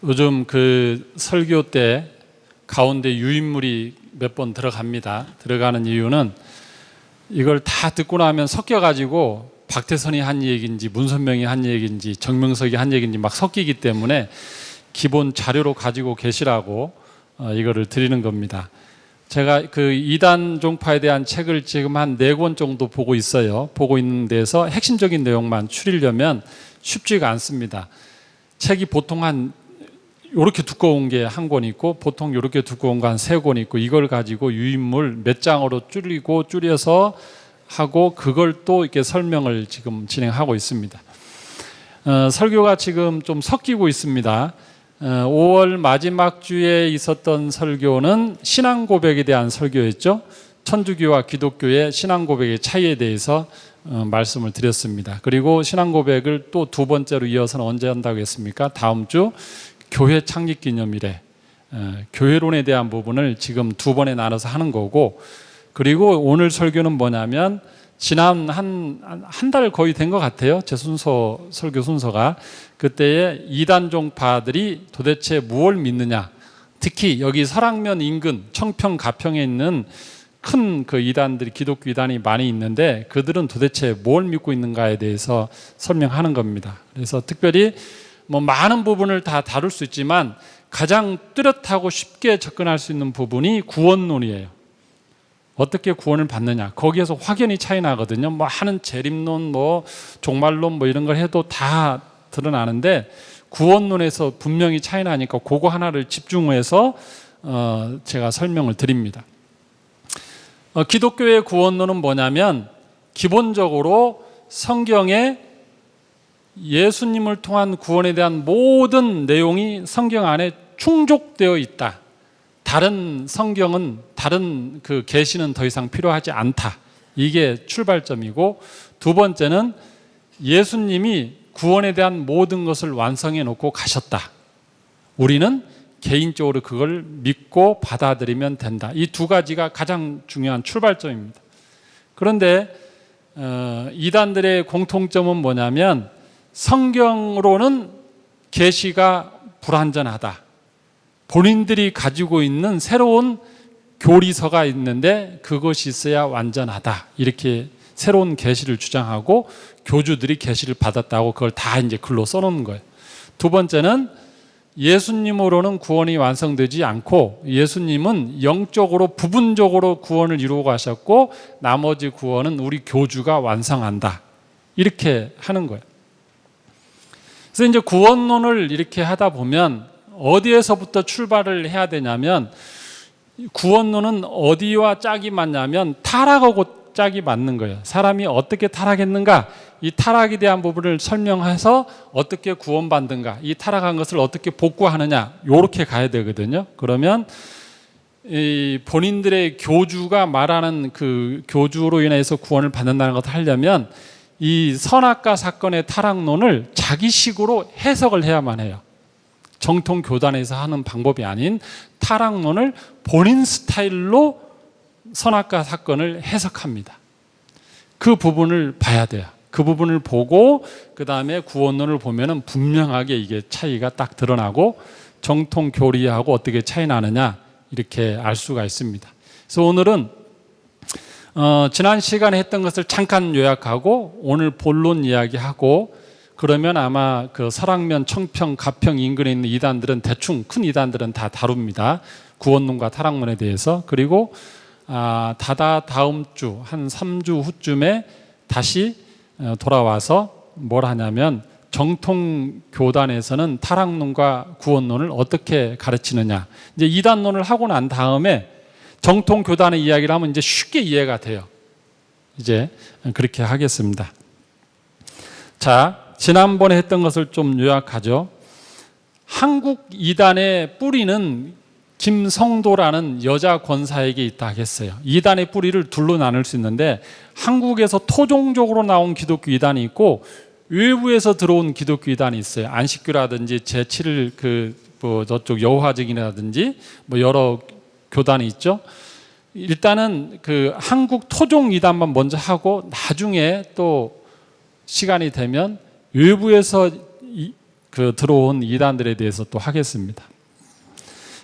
요즘 그 설교 때 가운데 유인물이 몇 번 들어갑니다. 들어가는 이유는 이걸 다 듣고 나면 섞여가지고 박태선이 한 얘기인지 문선명이 한 얘기인지 정명석이 한 얘기인지 막 섞이기 때문에 기본 자료로 가지고 계시라고 이거를 드리는 겁니다. 제가 그 이단 종파에 대한 책을 지금 한 4권 정도 보고 있어요. 보고 있는 데서 핵심적인 내용만 추리려면 쉽지가 않습니다. 책이 보통 한 이렇게 두꺼운 게 한 권 있고 보통 이렇게 두꺼운 거 한 3권 있고 이걸 가지고 유인물 몇 장으로 줄여서 하고 그걸 또 이렇게 설명을 지금 진행하고 있습니다. 설교가 지금 좀 섞이고 있습니다. 5월 마지막 주에 있었던 설교는 신앙 고백에 대한 설교였죠. 천주교와 기독교의 신앙 고백의 차이에 대해서 말씀을 드렸습니다. 그리고 신앙 고백을 또 두 번째로 이어서는 언제 한다고 했습니까? 다음 주 교회 창립 기념일에 교회론에 대한 부분을 지금 2번에 나눠서 하는 거고, 그리고 오늘 설교는 뭐냐면 지난 한 달 거의 된 것 같아요. 제 설교 순서가. 그때에 이단 종파들이 도대체 무엇을 믿느냐, 특히 여기 설악면 인근 청평 가평에 있는 큰 그 이단들이 기독교 이단이 많이 있는데 그들은 도대체 뭘 믿고 있는가에 대해서 설명하는 겁니다. 그래서 특별히 뭐 많은 부분을 다 다룰 수 있지만 가장 뚜렷하고 쉽게 접근할 수 있는 부분이 구원론이에요. 어떻게 구원을 받느냐, 거기에서 확연히 차이 나거든요. 뭐 하는 재림론, 뭐 종말론 뭐 이런 걸 해도 다 드러나는데 구원론에서 분명히 차이 나니까 그거 하나를 집중해서 제가 설명을 드립니다. 기독교의 구원론은 뭐냐면 기본적으로 성경에 예수님을 통한 구원에 대한 모든 내용이 성경 안에 충족되어 있다. 다른 성경은, 다른 그 계시는 더 이상 필요하지 않다. 이게 출발점이고, 두 번째는 예수님이 구원에 대한 모든 것을 완성해 놓고 가셨다. 우리는 개인적으로 그걸 믿고 받아들이면 된다. 이 두 가지가 가장 중요한 출발점입니다. 그런데 이단들의 공통점은 뭐냐면 성경으로는 계시가 불완전하다. 본인들이 가지고 있는 새로운 교리서가 있는데 그것이 있어야 완전하다. 이렇게 새로운 계시를 주장하고 교주들이 계시를 받았다고 그걸 다 이제 글로 써놓는 거예요. 두 번째는 예수님으로는 구원이 완성되지 않고 예수님은 영적으로 부분적으로 구원을 이루고 가셨고 나머지 구원은 우리 교주가 완성한다. 이렇게 하는 거예요. 그래서 이제 구원론을 이렇게 하다 보면 어디에서부터 출발을 해야 되냐면, 구원론은 어디와 짝이 맞냐면 타락하고 짝이 맞는 거예요. 사람이 어떻게 타락했는가, 이 타락에 대한 부분을 설명해서 어떻게 구원받는가, 이 타락한 것을 어떻게 복구하느냐, 이렇게 가야 되거든요. 그러면 이 본인들의 교주가 말하는 그 교주로 인해서 구원을 받는다는 것을 하려면 이 선악과 사건의 타락론을 자기식으로 해석을 해야만 해요. 정통 교단에서 하는 방법이 아닌 타락론을 본인 스타일로 선악과 사건을 해석합니다. 그 부분을 봐야 돼요. 그 부분을 보고 그 다음에 구원론을 보면은 분명하게 이게 차이가 딱 드러나고 정통 교리하고 어떻게 차이 나느냐 이렇게 알 수가 있습니다. 그래서 오늘은 지난 시간에 했던 것을 잠깐 요약하고 오늘 본론 이야기하고, 그러면 아마 그 설악면, 청평, 가평 인근에 있는 이단들은 대충 큰 이단들은 다 다룹니다. 구원론과 타락론에 대해서. 그리고 다음 주 한 3주 후쯤에 다시 돌아와서 뭘 하냐면 정통 교단에서는 타락론과 구원론을 어떻게 가르치느냐. 이제 이단론을 하고 난 다음에 정통 교단의 이야기를 하면 이제 쉽게 이해가 돼요. 이제 그렇게 하겠습니다. 자, 지난번에 했던 것을 좀 요약하죠. 한국 이단의 뿌리는 김성도라는 여자 권사에게 있다 하겠어요. 이단의 뿌리를 둘로 나눌 수 있는데 한국에서 토종적으로 나온 기독교 이단이 있고 외부에서 들어온 기독교 이단이 있어요. 안식교라든지 제7일 저쪽 여호와적이라든지 뭐 여러 교단이 있죠. 일단은 그 한국 토종 이단만 먼저 하고 나중에 또 시간이 되면 외부에서 들어온 이단들에 대해서 또 하겠습니다.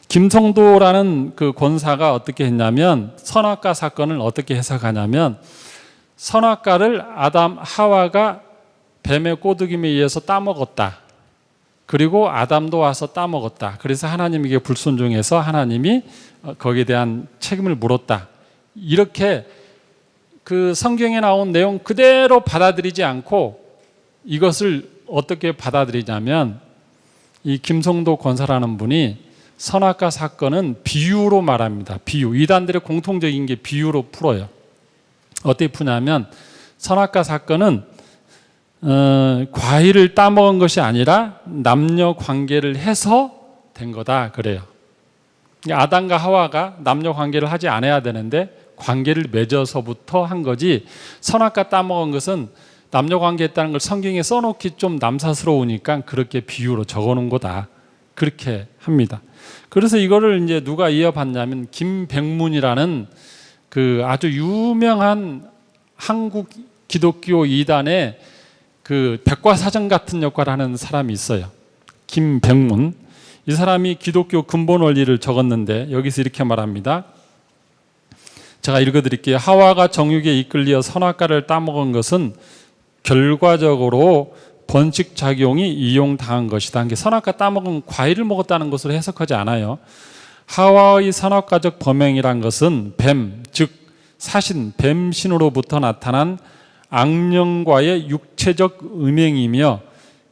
김성도라는 그 권사가 어떻게 했냐면 선악과 사건을 어떻게 해석하냐면 선악과를 아담 하와가 뱀의 꼬드김에 의해서 따먹었다. 그리고 아담도 와서 따먹었다. 그래서 하나님에게 불순종해서 하나님이 거기에 대한 책임을 물었다. 이렇게 그 성경에 나온 내용 그대로 받아들이지 않고 이것을 어떻게 받아들이냐면 이 김성도 권사라는 분이 선악과 사건은 비유로 말합니다. 비유. 이단들의 공통적인 게 비유로 풀어요. 어떻게 푸냐면 선악과 사건은 과일을 따먹은 것이 아니라 남녀 관계를 해서 된 거다 그래요. 아담과 하와가 남녀 관계를 하지 않아야 되는데 관계를 맺어서부터 한 거지 선악과 따먹은 것은 남녀 관계했다는 걸 성경에 써놓기 좀 남사스러우니까 그렇게 비유로 적어놓은 거다 그렇게 합니다. 그래서 이거를 이제 누가 이어받냐면 김백문이라는 그 아주 유명한 한국 기독교 이단의 그 백과사전 같은 역할을 하는 사람이 있어요. 김백문. 이 사람이 기독교 근본 원리를 적었는데 여기서 이렇게 말합니다. 제가 읽어드릴게요. 하와가 정욕에 이끌려 선악과를 따먹은 것은 결과적으로 번식작용이 이용당한 것이다. 선악과 따먹은 과일을 먹었다는 것으로 해석하지 않아요. 하와의 선악과적 범행이란 것은 뱀, 즉 사신, 뱀신으로부터 나타난 악령과의 육체적 음행이며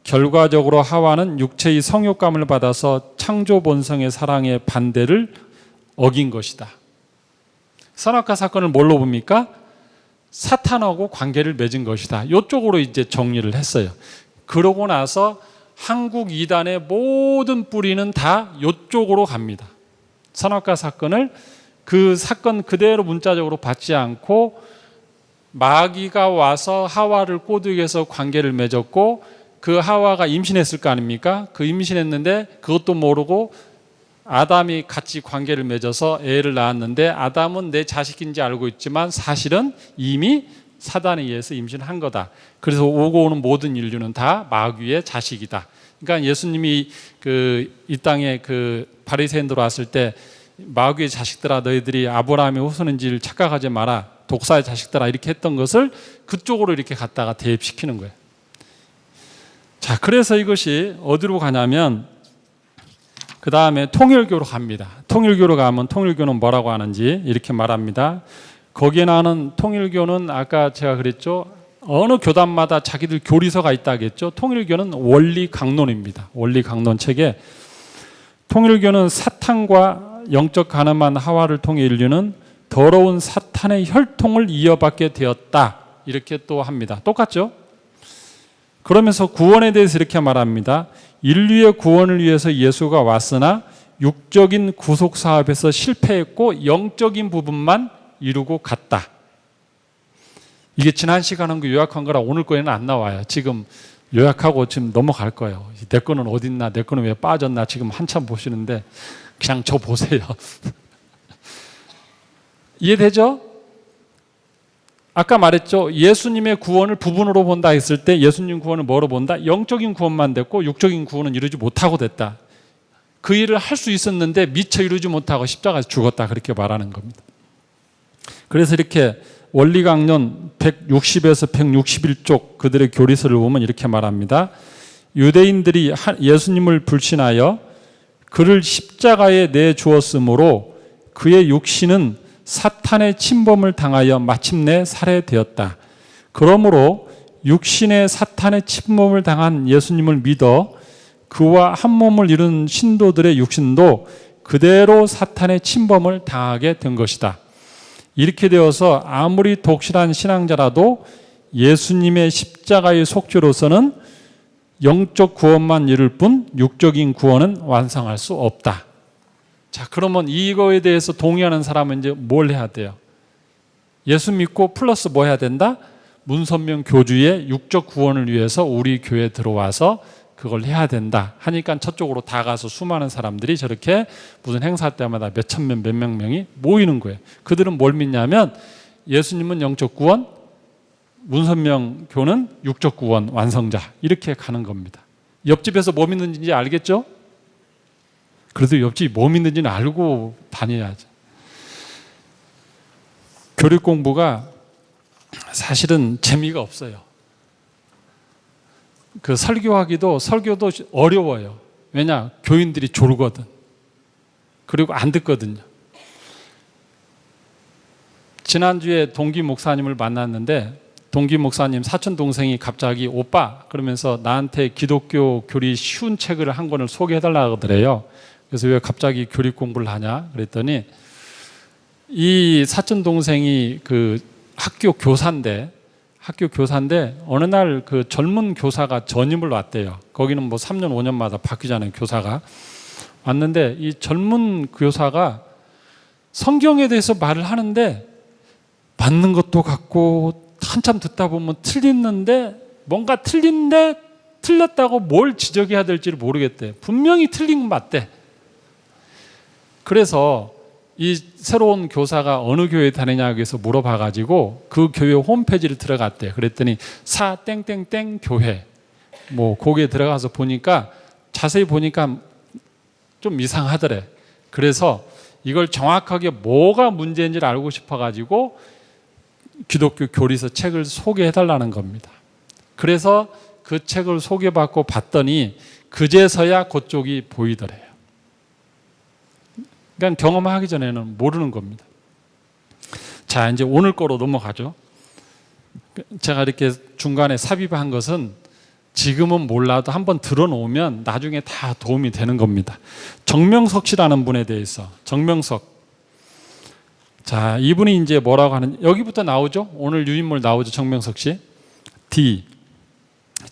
결과적으로 하와는 육체의 성욕감을 받아서 창조 본성의 사랑의 반대를 어긴 것이다. 선악과 사건을 뭘로 봅니까? 사탄하고 관계를 맺은 것이다. 이쪽으로 이제 정리를 했어요. 그러고 나서 한국 이단의 모든 뿌리는 다 이쪽으로 갑니다. 선악과 사건을 그 사건 그대로 문자적으로 받지 않고 마귀가 와서 하와를 꼬드겨서 관계를 맺었고 그 하와가 임신했을 거 아닙니까? 그 임신했는데 그것도 모르고 아담이 같이 관계를 맺어서 애를 낳았는데 아담은 내 자식인지 알고 있지만 사실은 이미 사단에 의해서 임신한 거다. 그래서 오고 오는 모든 인류는 다 마귀의 자식이다. 그러니까 예수님이 이 땅에 그 바리새인들 왔을 때 마귀의 자식들아 너희들이 아브라함의 후손인지를 착각하지 마라. 독사의 자식들아 이렇게 했던 것을 그쪽으로 이렇게 갖다가 대입시키는 거예요. 자, 그래서 이것이 어디로 가냐면 그 다음에 통일교로 갑니다. 통일교로 가면 통일교는 뭐라고 하는지 이렇게 말합니다. 거기에 나오는 통일교는 아까 제가 그랬죠. 어느 교단마다 자기들 교리서가 있다겠죠. 통일교는 원리 강론입니다. 원리 강론 책에 통일교는 사탄과 영적 가늠한 하와를 통해 인류는 더러운 사탄의 혈통을 이어받게 되었다. 이렇게 또 합니다. 똑같죠? 그러면서 구원에 대해서 이렇게 말합니다. 인류의 구원을 위해서 예수가 왔으나 육적인 구속 사업에서 실패했고 영적인 부분만 이루고 갔다. 이게 지난 시간에 요약한 거라 오늘 거에는 안 나와요. 지금 요약하고 지금 넘어갈 거예요. 내 거는 어딨나, 내 거는 왜 빠졌나 지금 한참 보시는데 그냥 저 보세요. 이해되죠? 아까 말했죠. 예수님의 구원을 부분으로 본다 했을 때 예수님 구원을 뭐로 본다? 영적인 구원만 됐고 육적인 구원은 이루지 못하고 됐다. 그 일을 할 수 있었는데 미처 이루지 못하고 십자가에서 죽었다. 그렇게 말하는 겁니다. 그래서 이렇게 원리강론 160에서 161쪽 그들의 교리서를 보면 이렇게 말합니다. 유대인들이 예수님을 불신하여 그를 십자가에 내주었으므로 그의 육신은 사탄의 침범을 당하여 마침내 살해되었다. 그러므로 육신의 사탄의 침범을 당한 예수님을 믿어 그와 한 몸을 이룬 신도들의 육신도 그대로 사탄의 침범을 당하게 된 것이다. 이렇게 되어서 아무리 독실한 신앙자라도 예수님의 십자가의 속죄로서는 영적 구원만 이룰 뿐 육적인 구원은 완성할 수 없다. 자, 그러면 이거에 대해서 동의하는 사람은 이제 뭘 해야 돼요? 예수 믿고 플러스 뭐 해야 된다? 문선명 교주의 육적 구원을 위해서 우리 교회에 들어와서 그걸 해야 된다 하니까 저쪽으로 다 가서 수많은 사람들이 저렇게 무슨 행사 때마다 몇천 명, 몇백 명이 모이는 거예요. 그들은 뭘 믿냐면 예수님은 영적 구원, 문선명 교는 육적 구원 완성자 이렇게 가는 겁니다. 옆집에서 뭐 믿는지 알겠죠? 그래도 옆집이 뭐 믿는지는 알고 다녀야죠. 교육 공부가 사실은 재미가 없어요. 그 설교도 어려워요. 왜냐? 교인들이 졸거든. 그리고 안 듣거든요. 지난주에 동기 목사님을 만났는데 동기 목사님 사촌 동생이 갑자기 오빠 그러면서 나한테 기독교 교리 쉬운 책을 한 권을 소개해달라고 하더래요. 그래서 왜 갑자기 교리 공부를 하냐 그랬더니 이 사촌 동생이 그 학교 교사인데 어느 날 그 젊은 교사가 전임을 왔대요. 거기는 뭐 3년 5년마다 바뀌잖아요. 교사가 왔는데 이 젊은 교사가 성경에 대해서 말을 하는데 맞는 것도 같고 한참 듣다 보면 틀리는데 뭔가 틀린데 틀렸다고 뭘 지적해야 될지를 모르겠대. 분명히 틀린 건 맞대. 그래서 이 새로운 교사가 어느 교회에 다니냐고 해서 물어봐가지고 그 교회 홈페이지를 들어갔대. 그랬더니 사 땡땡땡 교회 뭐 거기에 들어가서 보니까 자세히 보니까 좀 이상하더래. 그래서 이걸 정확하게 뭐가 문제인지를 알고 싶어가지고 기독교 교리서 책을 소개해달라는 겁니다. 그래서 그 책을 소개받고 봤더니 그제서야 그쪽이 보이더래요. 그러니까 경험하기 전에는 모르는 겁니다. 자, 이제 오늘 거로 넘어가죠. 제가 이렇게 중간에 삽입한 것은 지금은 몰라도 한번 들어놓으면 나중에 다 도움이 되는 겁니다. 정명석 씨라는 분에 대해서 정명석. 자, 이분이 이제 뭐라고 하는 여기부터 나오죠. 오늘 유인물 나오죠. 정명석 씨. D.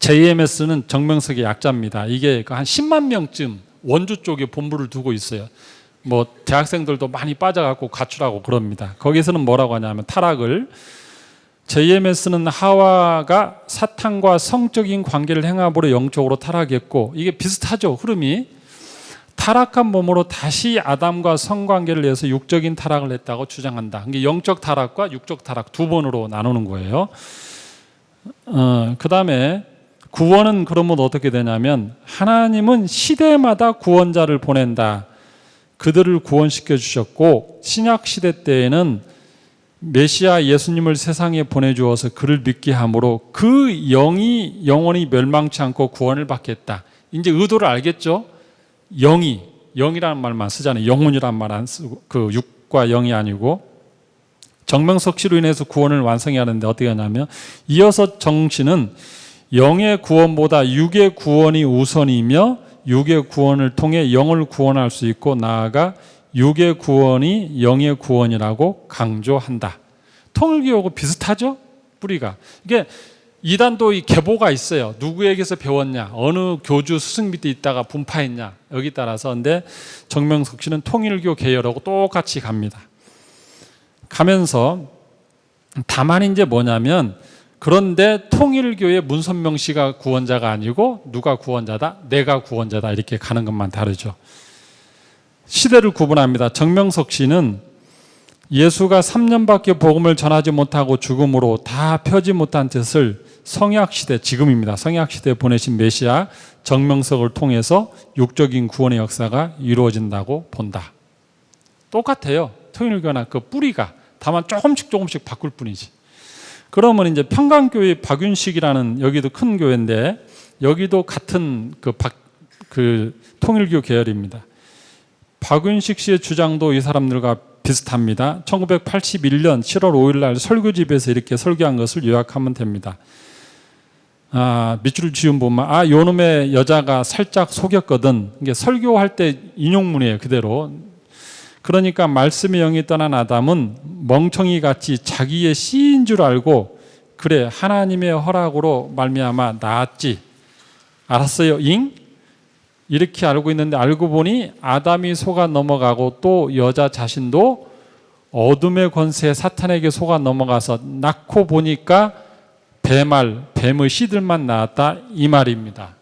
JMS는 정명석의 약자입니다. 이게 한 10만 명쯤 원주 쪽에 본부를 두고 있어요. 뭐 대학생들도 많이 빠져갖고 가출하고 그럽니다. 거기서는 뭐라고 하냐면 타락을 JMS는 하와가 사탄과 성적인 관계를 행함으로 영적으로 타락했고 이게 비슷하죠. 흐름이 타락한 몸으로 다시 아담과 성관계를 해서 육적인 타락을 했다고 주장한다. 이게 영적 타락과 육적 타락 두 번으로 나누는 거예요. 그 다음에 구원은 그러면 어떻게 되냐면 하나님은 시대마다 구원자를 보낸다. 그들을 구원시켜 주셨고 신약 시대 때에는 메시아 예수님을 세상에 보내주어서 그를 믿게 함으로 그 영이 영원히 멸망치 않고 구원을 받겠다. 이제 의도를 알겠죠? 영이라는 말만 쓰잖아요. 영혼이라는 말 안 쓰고 그 육과 영이 아니고 정명석 씨로 인해서 구원을 완성해야 하는데 어떻게 하냐면 이어서 정씨는 영의 구원보다 육의 구원이 우선이며 육의 구원을 통해 영을 구원할 수 있고 나아가 육의 구원이 영의 구원이라고 강조한다. 통일교하고 비슷하죠? 뿌리가. 이게 이단도 이 계보가 있어요. 누구에게서 배웠냐, 어느 교주 스승 밑에 있다가 분파했냐 여기 따라서. 근데 정명석 씨는 통일교 계열하고 똑같이 갑니다. 가면서 다만 이제 뭐냐면 그런데 통일교의 문선명 씨가 구원자가 아니고 누가 구원자다? 내가 구원자다. 이렇게 가는 것만 다르죠. 시대를 구분합니다. 정명석 씨는 예수가 3년밖에 복음을 전하지 못하고 죽음으로 다 펴지 못한 뜻을 성약시대, 지금입니다. 성약시대에 보내신 메시아 정명석을 통해서 육적인 구원의 역사가 이루어진다고 본다. 똑같아요. 통일교나 그 뿌리가. 다만 조금씩 바꿀 뿐이지. 그러면 이제 평강교회 박윤식이라는 여기도 큰 교회인데 여기도 같은 그 통일교 계열입니다. 박윤식 씨의 주장도 이 사람들과 비슷합니다. 1981년 7월 5일 날 설교집에서 이렇게 설교한 것을 요약하면 됩니다. 밑줄 지은 보면 요놈의 여자가 살짝 속였거든. 이게 설교할 때 인용문이에요. 그대로. 그러니까 말씀의 영이 떠난 아담은 멍청이같이 자기의 씨인 줄 알고 그래 하나님의 허락으로 말미암아 나았지. 알았어요? 잉? 이렇게 알고 있는데 알고 보니 아담이 속아 넘어가고 또 여자 자신도 어둠의 권세 사탄에게 속아 넘어가서 낳고 보니까 뱀의 씨들만 나왔다 이 말입니다.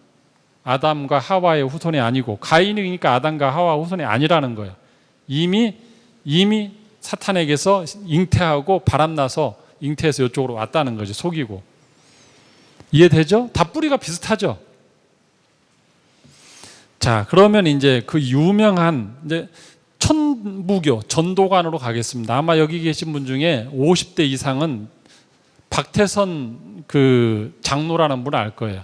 아담과 하와의 후손이 아니고 가인이니까 아담과 하와 후손이 아니라는 거예요. 이미 사탄에게서 잉태하고 바람나서 잉태해서 이쪽으로 왔다는 거죠. 속이고. 이해되죠? 다 뿌리가 비슷하죠? 자, 그러면 이제 그 유명한 이제 천무교 전도관으로 가겠습니다. 아마 여기 계신 분 중에 50대 이상은 박태선 그 장로라는 분을 알 거예요.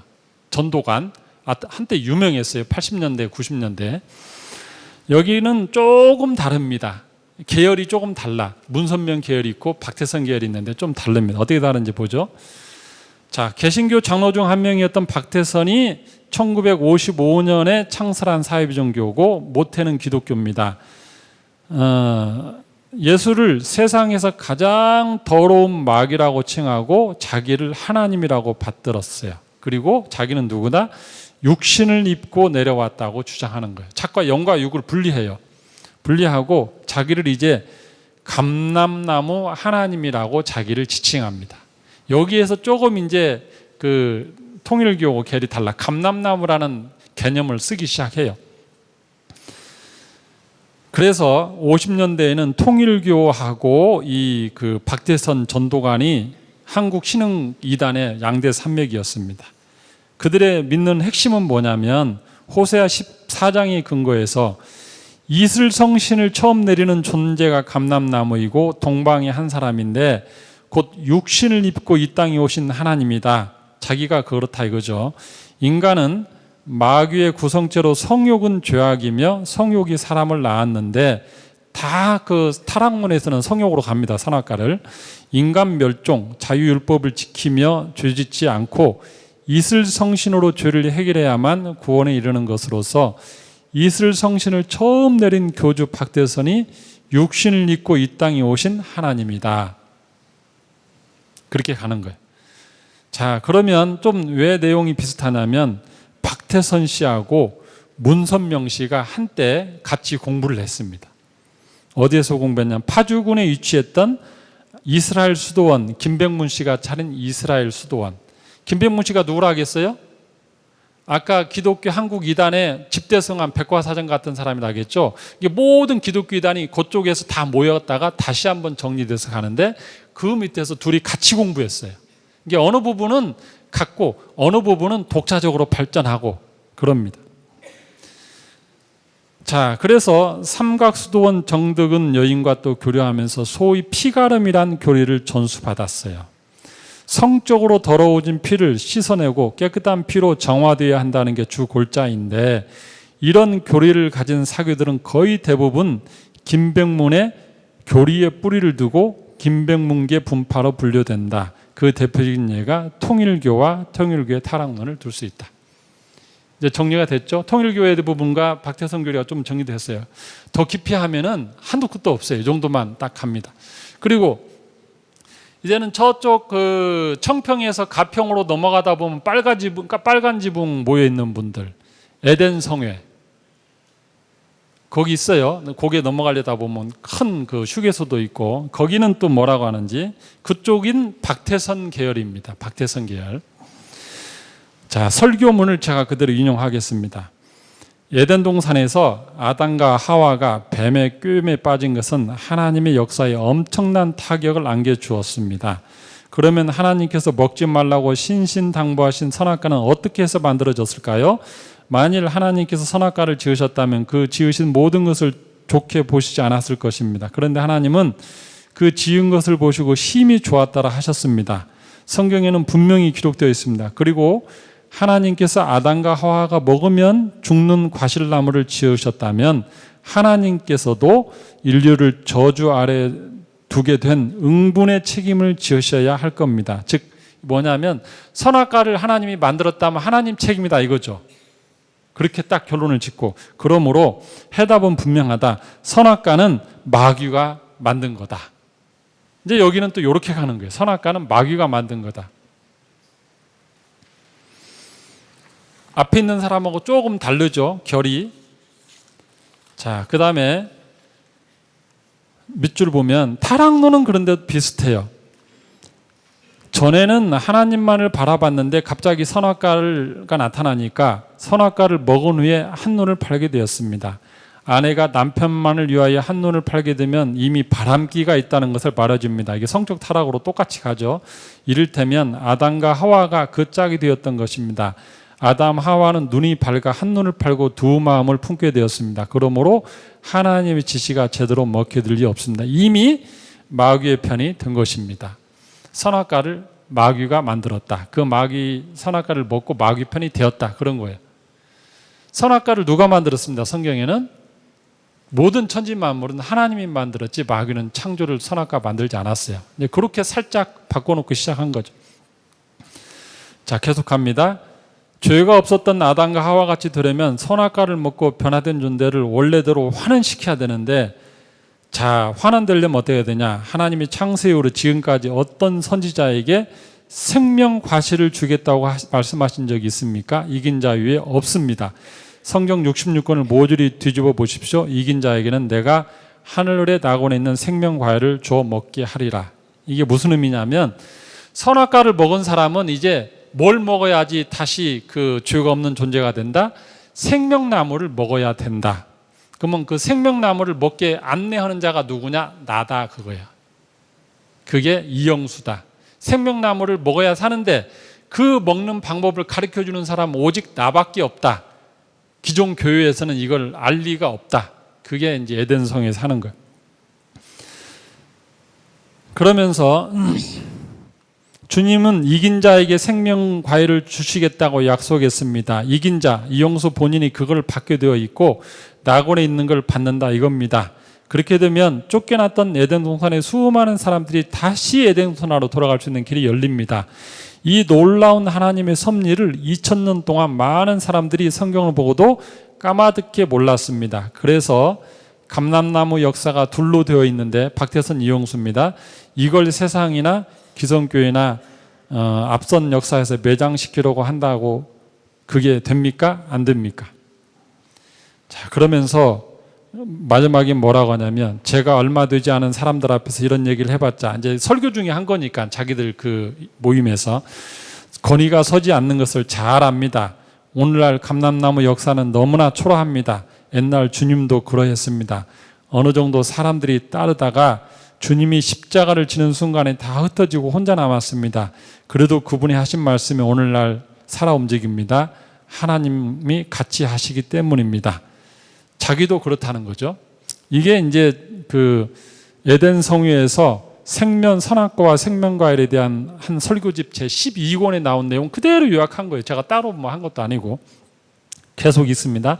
전도관. 한때 유명했어요. 80년대, 90년대. 여기는 조금 다릅니다. 계열이 조금 달라. 문선명 계열이 있고 박태선 계열이 있는데 좀 다릅니다. 어떻게 다른지 보죠. 자, 개신교 장로 중 한 명이었던 박태선이 1955년에 창설한 사회비전교고 모태는 기독교입니다. 예수를 세상에서 가장 더러운 마귀라고 칭하고 자기를 하나님이라고 받들었어요. 그리고 자기는 누구나 육신을 입고 내려왔다고 주장하는 거예요. 착과 영과 육을 분리해요. 분리하고 자기를 이제 감람나무 하나님이라고 자기를 지칭합니다. 여기에서 조금 이제 그 통일교하고 결이 달라. 감람나무라는 개념을 쓰기 시작해요. 그래서 50년대에는 통일교하고 이 그 박태선 전도관이 한국 신흥 이단의 양대 산맥이었습니다. 그들의 믿는 핵심은 뭐냐면 호세아 14장의 근거에서 이슬성신을 처음 내리는 존재가 감람나무이고 동방의 한 사람인데 곧 육신을 입고 이 땅에 오신 하나님이다. 자기가 그렇다 이거죠. 인간은 마귀의 구성체로 성욕은 죄악이며 성욕이 사람을 낳았는데 다 그 타락문에서는 성욕으로 갑니다. 선악과를. 인간 멸종, 자유율법을 지키며 죄짓지 않고 이슬성신으로 죄를 해결해야만 구원에 이르는 것으로서 이슬성신을 처음 내린 교주 박태선이 육신을 입고 이 땅에 오신 하나님이다. 그렇게 가는 거예요. 자, 그러면 좀 왜 내용이 비슷하냐면 박태선 씨하고 문선명 씨가 한때 같이 공부를 했습니다. 어디에서 공부했냐면 파주군에 위치했던 이스라엘 수도원, 김백문 씨가 차린 이스라엘 수도원. 김백문 씨가 누구라 하겠어요? 아까 기독교 한국 이단의 집대성한 백과사전 같은 사람이 나겠죠. 이게 모든 기독교 이단이 그쪽에서 다 모였다가 다시 한번 정리돼서 가는데 그 밑에서 둘이 같이 공부했어요. 이게 어느 부분은 같고 어느 부분은 독자적으로 발전하고 그럽니다. 자, 그래서 삼각수도원 정득은 여인과 또 교류하면서 소위 피가름이란 교리를 전수받았어요. 성적으로 더러워진 피를 씻어내고 깨끗한 피로 정화되어야 한다는 게 주 골자인데 이런 교리를 가진 사교들은 거의 대부분 김백문의 교리에 뿌리를 두고 김백문계 분파로 분류된다. 그 대표적인 예가 통일교와 통일교의 타락론을 들 수 있다. 이제 정리가 됐죠? 통일교의 부분과 박태선 교리가 좀 정리됐어요. 더 깊이 하면은 한도 끝도 없어요. 이 정도만 딱 합니다. 그리고 이제는 저쪽 그 청평에서 가평으로 넘어가다 보면 빨간 지붕 모여 있는 분들, 에덴 성회 거기 있어요. 거기에 넘어가려다 보면 큰 그 휴게소도 있고 거기는 또 뭐라고 하는지 그쪽인 박태선 계열입니다. 박태선 계열. 자, 설교문을 제가 그대로 인용하겠습니다. 에덴 동산에서 아담과 하와가 뱀의 꾀임에 빠진 것은 하나님의 역사에 엄청난 타격을 안겨주었습니다. 그러면 하나님께서 먹지 말라고 신신당부하신 선악과는 어떻게 해서 만들어졌을까요? 만일 하나님께서 선악과를 지으셨다면 그 지으신 모든 것을 좋게 보시지 않았을 것입니다. 그런데 하나님은 그 지은 것을 보시고 심히 좋았다라 하셨습니다. 성경에는 분명히 기록되어 있습니다. 그리고 하나님께서 아담과 하와가 먹으면 죽는 과실나무를 지으셨다면 하나님께서도 인류를 저주 아래 두게 된 응분의 책임을 지으셔야 할 겁니다. 즉 뭐냐면 선악과를 하나님이 만들었다면 하나님 책임이다 이거죠. 그렇게 딱 결론을 짓고 그러므로 해답은 분명하다. 선악과는 마귀가 만든 거다. 이제 여기는 또 이렇게 가는 거예요. 선악과는 마귀가 만든 거다. 앞에 있는 사람하고 조금 다르죠. 결이. 자, 그 다음에 밑줄 보면 타락론은 그런데 비슷해요. 전에는 하나님만을 바라봤는데 갑자기 선악과가 나타나니까 선악과를 먹은 후에 한눈을 팔게 되었습니다. 아내가 남편만을 위하여 한눈을 팔게 되면 이미 바람기가 있다는 것을 말해줍니다. 이게 성적 타락으로 똑같이 가죠. 이를테면 아담과 하와가 그 짝이 되었던 것입니다. 아담 하와는 눈이 밝아 한눈을 팔고 두 마음을 품게 되었습니다. 그러므로 하나님의 지시가 제대로 먹혀들 리 없습니다. 이미 마귀의 편이 된 것입니다. 선악과를 마귀가 만들었다. 그 마귀 선악과를 먹고 마귀 편이 되었다. 그런 거예요. 선악과를 누가 만들었습니다. 성경에는 모든 천지 만물은 하나님이 만들었지 마귀는 창조를 선악과 만들지 않았어요. 그렇게 살짝 바꿔놓고 시작한 거죠. 자, 계속합니다. 죄가 없었던 아담과 하와 같이 되려면 선악과를 먹고 변화된 존재를 원래대로 환원시켜야 되는데, 자, 환원되려면 어떻게 해야 되냐? 하나님이 창세 이후로 지금까지 어떤 선지자에게 생명 과실을 주겠다고 말씀하신 적이 있습니까? 이긴 자 위에 없습니다. 성경 66권을 모조리 뒤집어 보십시오. 이긴 자에게는 내가 하늘에 낙원에 있는 생명 과일을 줘 먹게 하리라. 이게 무슨 의미냐면, 선악과를 먹은 사람은 이제 뭘 먹어야지 다시 그 죄가 없는 존재가 된다? 생명나무를 먹어야 된다. 그러면 그 생명나무를 먹게 안내하는 자가 누구냐? 나다, 그거야. 그게 이영수다. 생명나무를 먹어야 사는데 그 먹는 방법을 가르쳐주는 사람은 오직 나밖에 없다. 기존 교회에서는 이걸 알 리가 없다. 그게 이제 에덴성에 사는 거예요. 그러면서 주님은 이긴 자에게 생명 과일을 주시겠다고 약속했습니다. 이긴 자, 이영수 본인이 그걸 받게 되어 있고 낙원에 있는 걸 받는다 이겁니다. 그렇게 되면 쫓겨났던 에덴 동산의 수많은 사람들이 다시 에덴 동산으로 돌아갈 수 있는 길이 열립니다. 이 놀라운 하나님의 섭리를 2000년 동안 많은 사람들이 성경을 보고도 까마득히 몰랐습니다. 그래서 감람나무 역사가 둘로 되어 있는데, 박태선 이용수입니다. 이걸 세상이나 기성교회나 앞선 역사에서 매장시키려고 한다고 그게 됩니까? 안 됩니까? 자, 그러면서 마지막에 뭐라고 하냐면, 제가 얼마 되지 않은 사람들 앞에서 이런 얘기를 해봤자, 이제 설교 중에 한 거니까 자기들 그 모임에서 권위가 서지 않는 것을 잘 압니다. 오늘날 감람나무 역사는 너무나 초라합니다. 옛날 주님도 그러했습니다. 어느 정도 사람들이 따르다가 주님이 십자가를 지는 순간에 다 흩어지고 혼자 남았습니다. 그래도 그분이 하신 말씀이 오늘날 살아 움직입니다. 하나님이 같이 하시기 때문입니다. 자기도 그렇다는 거죠. 이게 이제 그 에덴 성유에서 생명 선악과와 생명과일에 대한 한 설교집 제 12권에 나온 내용 그대로 요약한 거예요. 제가 따로 뭐 한 것도 아니고. 계속 있습니다.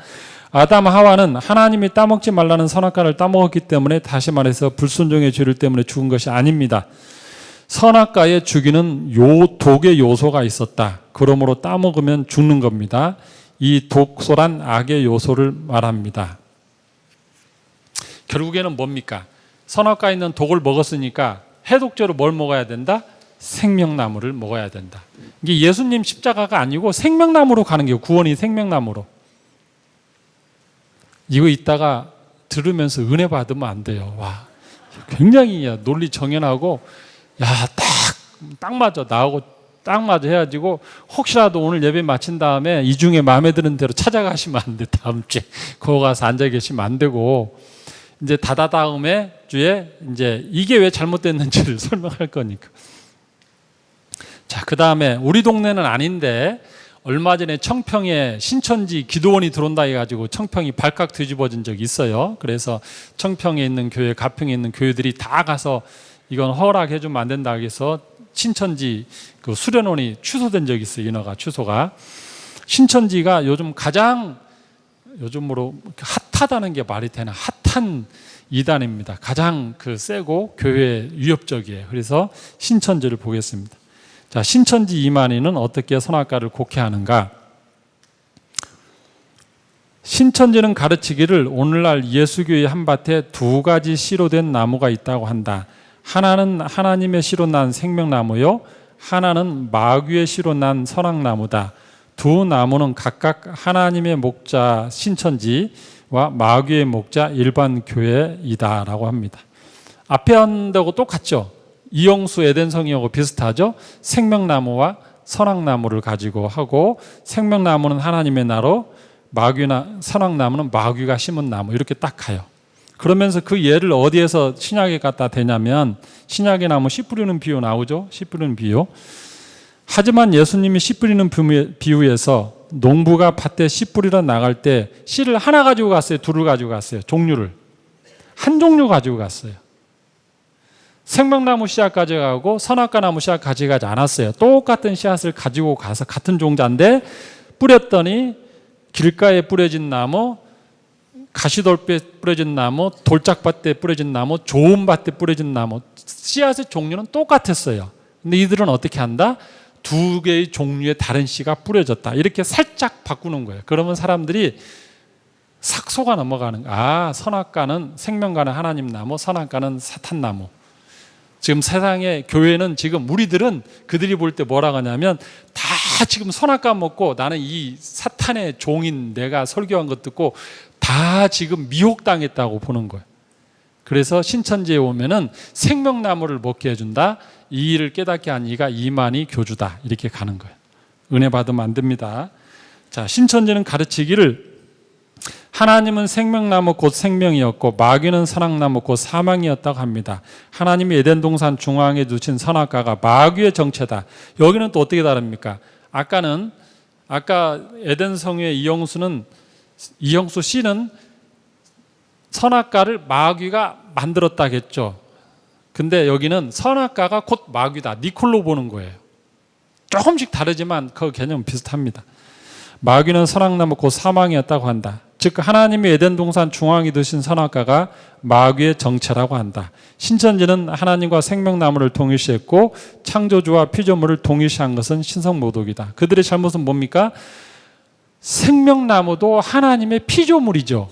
아담 하와는 하나님이 따먹지 말라는 선악과를 따먹었기 때문에, 다시 말해서 불순종의 죄를 때문에 죽은 것이 아닙니다. 선악과에 죽이는 독의 요소가 있었다. 그러므로 따먹으면 죽는 겁니다. 이 독소란 악의 요소를 말합니다. 결국에는 뭡니까? 선악과에 있는 독을 먹었으니까 해독제로 뭘 먹어야 된다? 생명나무를 먹어야 된다. 이게 예수님 십자가가 아니고 생명나무로 가는 게 구원이 생명나무로. 이거 이따가 들으면서 은혜 받으면 안 돼요. 와, 굉장히 논리 정연하고, 야, 딱 맞아. 나하고 딱 맞아 해가지고, 혹시라도 오늘 예배 마친 다음에 이 중에 마음에 드는 대로 찾아가시면 안 돼. 다음 주에. 거기 가서 앉아 계시면 안 되고, 이제 다음에 주에 이제 이게 왜 잘못됐는지를 설명할 거니까. 자, 그 다음에 우리 동네는 아닌데, 얼마 전에 청평에 신천지 기도원이 들어온다 해가지고 청평이 발칵 뒤집어진 적이 있어요. 그래서 청평에 있는 교회, 가평에 있는 교회들이 다 가서 이건 허락해주면 안 된다 해서 신천지 그 수련원이 취소된 적이 있어요. 인허가 취소가. 신천지가 요즘 가장 요즘으로 핫하다는 게 말이 되나, 핫한 이단입니다. 가장 그 세고 교회에 위협적이에요. 그래서 신천지를 보겠습니다. 자, 신천지 이만희는 어떻게 선악과를 곡해하는가? 신천지는 가르치기를 오늘날 예수교의 한밭에 두 가지 씨로 된 나무가 있다고 한다. 하나는 하나님의 씨로 난 생명나무요, 하나는 마귀의 씨로 난 선악나무다. 두 나무는 각각 하나님의 목자 신천지와 마귀의 목자 일반 교회이다 라고 합니다. 앞에 한 데하고 똑같죠. 이영수 에덴성이하고 비슷하죠. 생명나무와 선악나무를 가지고 하고, 생명나무는 하나님의 나로, 마귀나 선악나무는 마귀가 심은 나무, 이렇게 딱 가요. 그러면서 그 예를 어디에서 신약에 갖다 대냐면, 신약의 나무 씨 뿌리는 비유 나오죠. 씨 뿌리는 비유. 하지만 예수님이 씨 뿌리는 비유에서 농부가 밭에 씨 뿌리러 나갈 때 씨를 하나 가지고 갔어요? 둘을 가지고 갔어요? 종류를. 한 종류 가지고 갔어요. 생명나무 씨앗 가져가고 선악과 나무 씨앗 가져가지 않았어요. 똑같은 씨앗을 가지고 가서 같은 종자인데 뿌렸더니 길가에 뿌려진 나무, 가시돌배에 뿌려진 나무, 돌짝밭에 뿌려진 나무, 좋은 밭에 뿌려진 나무, 씨앗의 종류는 똑같았어요. 근데 이들은 어떻게 한다? 두 개의 종류의 다른 씨가 뿌려졌다. 이렇게 살짝 바꾸는 거예요. 그러면 사람들이 싹 속아 넘어가는 거예요. 아, 선악과는 생명과는 하나님 나무, 선악과는 사탄 나무. 지금 세상에 교회는 지금 우리들은 그들이 볼 때 뭐라고 하냐면 다 지금 선악과 먹고 나는 이 사탄의 종인 내가 설교한 것 듣고 다 지금 미혹당했다고 보는 거예요. 그래서 신천지에 오면은 생명나무를 먹게 해준다. 이 일을 깨닫게 한 이가 이만희 교주다. 이렇게 가는 거예요. 은혜 받으면 안 됩니다. 자, 신천지는 가르치기를 하나님은 생명나무 곧 생명이었고 마귀는 선악나무 곧 사망이었다고 합니다. 하나님이 에덴 동산 중앙에 두신 선악과가 마귀의 정체다. 여기는 또 어떻게 다릅니까? 아까 에덴 성의 이영수 씨는 선악과를 마귀가 만들었다겠죠. 근데 여기는 선악과가 곧 마귀다. 니콜로 보는 거예요. 조금씩 다르지만 그 개념은 비슷합니다. 마귀는 선악나무 곧 사망이었다고 한다. 즉 하나님이 에덴 동산 중앙에 두신 선악과가 마귀의 정체라고 한다. 신천지는 하나님과 생명나무를 동일시했고 창조주와 피조물을 동일시한 것은 신성모독이다. 그들의 잘못은 뭡니까? 생명나무도 하나님의 피조물이죠.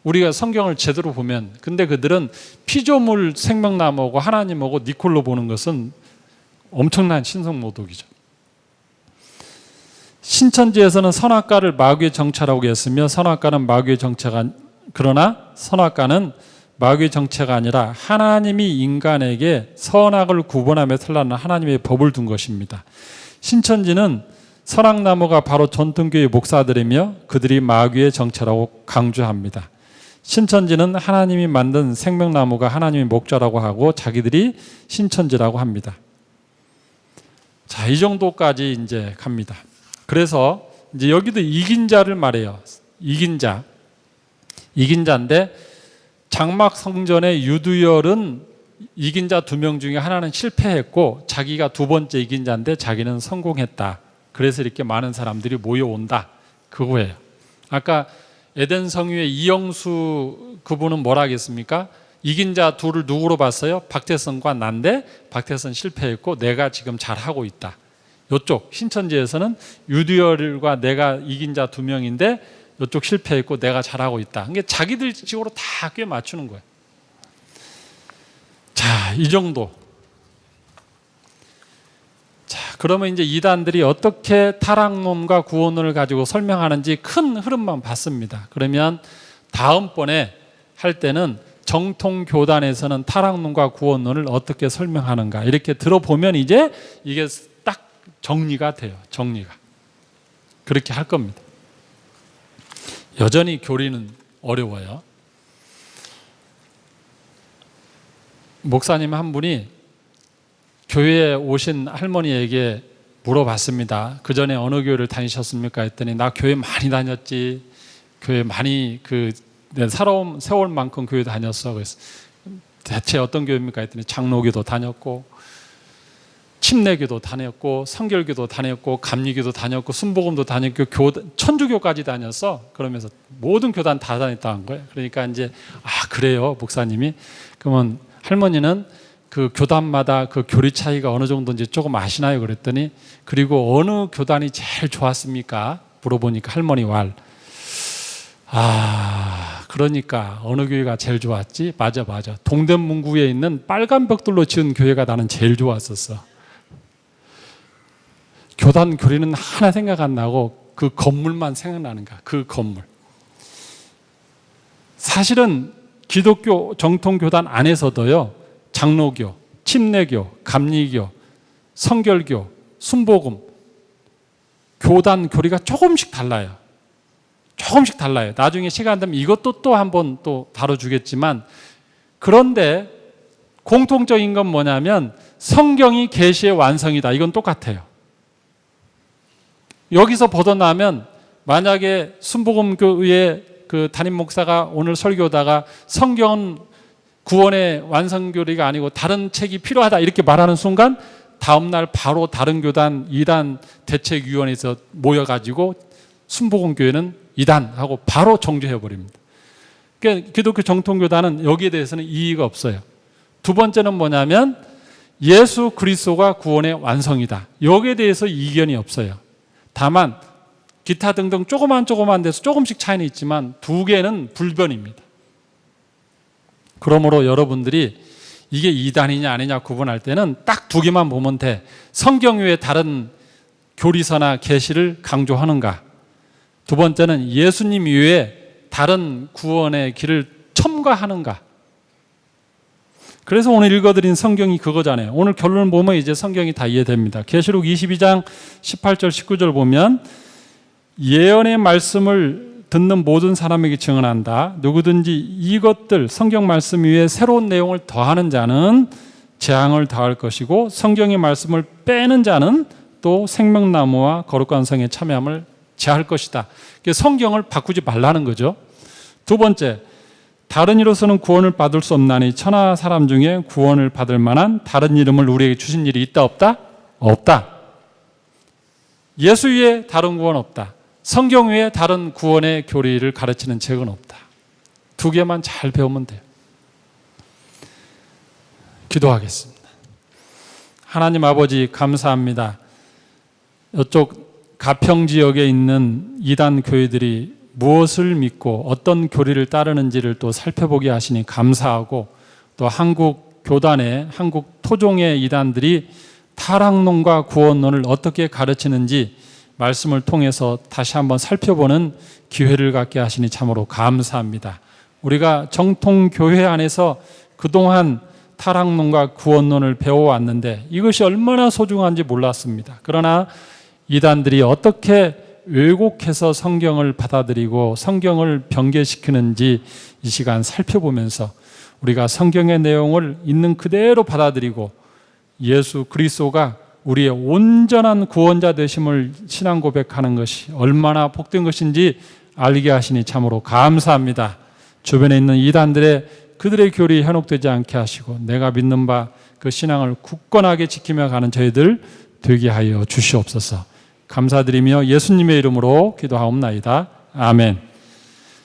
우리가 성경을 제대로 보면. 근데 그들은 피조물 생명나무고 하나님하고 니콜로 보는 것은 엄청난 신성모독이죠. 신천지에서는 선악과를 마귀의 정체라고 했으며 선악과는 마귀의 정체가 그러나 선악과는 마귀의 정체가 아니라 하나님이 인간에게 선악을 구분하며 살라는 하나님의 법을 둔 것입니다. 신천지는 선악나무가 바로 전통교회 목사들이며 그들이 마귀의 정체라고 강조합니다. 신천지는 하나님이 만든 생명나무가 하나님의 목자라고 하고 자기들이 신천지라고 합니다. 자, 이 정도까지 이제 갑니다. 그래서 이제 여기도 이긴 자를 말해요. 이긴 자인데 장막 성전의 유두열은 이긴 자 2명 중에 하나는 실패했고 자기가 두 번째 이긴 자인데 자기는 성공했다. 그래서 이렇게 많은 사람들이 모여온다. 그거예요. 아까 에덴 성유의 이영수 그분은 뭐라 하겠습니까? 이긴 자 둘을 누구로 봤어요? 박태선과 난데 박태선 실패했고 내가 지금 잘하고 있다. 이쪽 신천지에서는 유두열과 내가 이긴 자 2명인데 이쪽 실패했고 내가 잘하고 있다. 그게 자기들 식으로 다 꽤 맞추는 거예요. 자, 이 정도. 자, 그러면 이제 이단들이 어떻게 타락론과 구원론을 가지고 설명하는지 큰 흐름만 봤습니다. 그러면 다음번에 할 때는 정통 교단에서는 타락론과 구원론을 어떻게 설명하는가 이렇게 들어보면 이제 이게 딱 정리가 돼요. 정리가. 그렇게 할 겁니다. 여전히 교리는 어려워요. 목사님 한 분이 교회에 오신 할머니에게 물어봤습니다. 그 전에 어느 교회를 다니셨습니까? 했더니 나 교회 많이 다녔지. 교회 많이 내 살아온 세월만큼 교회 다녔어. 그래서 대체 어떤 교회입니까? 했더니 장로교도 다녔고 침례교도 다녔고 성결교도 다녔고 감리교도 다녔고 순복음도 다녔고 천주교까지 다녔어. 그러면서 모든 교단 다 다녔다는 거예요. 그러니까 이제 그래요 목사님이. 그러면 할머니는 그 교단마다 그 교리 차이가 어느 정도인지 조금 아시나요? 그랬더니 그리고 어느 교단이 제일 좋았습니까? 물어보니까 할머니 그러니까 어느 교회가 제일 좋았지? 맞아. 동대문구에 있는 빨간 벽돌로 지은 교회가 나는 제일 좋았었어. 교단 교리는 하나 생각 안 나고 그 건물만 생각나는 거야. 그 건물. 사실은 기독교 정통교단 안에서도요. 장로교, 침례교, 감리교, 성결교, 순복음 교단 교리가 조금씩 달라요. 나중에 시간 되면 이것도 또 한번 또 다뤄주겠지만 그런데 공통적인 건 뭐냐면 성경이 계시의 완성이다. 이건 똑같아요. 여기서 벗어나면 만약에 순복음교회 그 담임 목사가 오늘 설교다가 성경은 구원의 완성교리가 아니고 다른 책이 필요하다 이렇게 말하는 순간 다음날 바로 다른 교단 이단 대책위원회에서 모여가지고 순복음교회는 이단하고 바로 정죄해버립니다. 그러니까 기독교 정통교단은 여기에 대해서는 이의가 없어요. 두 번째는 뭐냐면 예수 그리스도가 구원의 완성이다. 여기에 대해서 이견이 없어요. 다만 기타 등등 조그만 데서 조금씩 차이는 있지만 두 개는 불변입니다. 그러므로 여러분들이 이게 이단이냐 아니냐 구분할 때는 딱 두 개만 보면 돼. 성경 외에 다른 교리서나 계시를 강조하는가. 두 번째는 예수님 외에 다른 구원의 길을 첨가하는가. 그래서 오늘 읽어드린 성경이 그거잖아요. 오늘 결론 보면 이제 성경이 다 이해됩니다. 계시록 22장 18절 19절 보면 예언의 말씀을 듣는 모든 사람에게 증언한다. 누구든지 이것들 성경 말씀 위에 새로운 내용을 더하는 자는 재앙을 당할 것이고 성경의 말씀을 빼는 자는 또 생명나무와 거룩한 성에 참여함을 제할 것이다. 성경을 바꾸지 말라는 거죠. 두 번째, 다른 이로서는 구원을 받을 수 없나니 천하 사람 중에 구원을 받을 만한 다른 이름을 우리에게 주신 일이 있다 없다? 없다. 예수 위에 다른 구원 없다. 성경 외에 다른 구원의 교리를 가르치는 책은 없다. 두 개만 잘 배우면 돼요. 기도하겠습니다. 하나님 아버지 감사합니다. 이쪽 가평 지역에 있는 이단 교회들이 무엇을 믿고 어떤 교리를 따르는지를 또 살펴보게 하시니 감사하고 또 한국 교단의 한국 토종의 이단들이 타락론과 구원론을 어떻게 가르치는지 말씀을 통해서 다시 한번 살펴보는 기회를 갖게 하시니 참으로 감사합니다. 우리가 정통교회 안에서 그동안 타락론과 구원론을 배워왔는데 이것이 얼마나 소중한지 몰랐습니다. 그러나 이단들이 어떻게 왜곡해서 성경을 받아들이고 성경을 변개시키는지 이 시간 살펴보면서 우리가 성경의 내용을 있는 그대로 받아들이고 예수 그리스도가 우리의 온전한 구원자 되심을 신앙 고백하는 것이 얼마나 복된 것인지 알게 하시니 참으로 감사합니다. 주변에 있는 이단들의 그들의 교리에 현혹되지 않게 하시고 내가 믿는 바 그 신앙을 굳건하게 지키며 가는 저희들 되게 하여 주시옵소서. 감사드리며 예수님의 이름으로 기도하옵나이다. 아멘.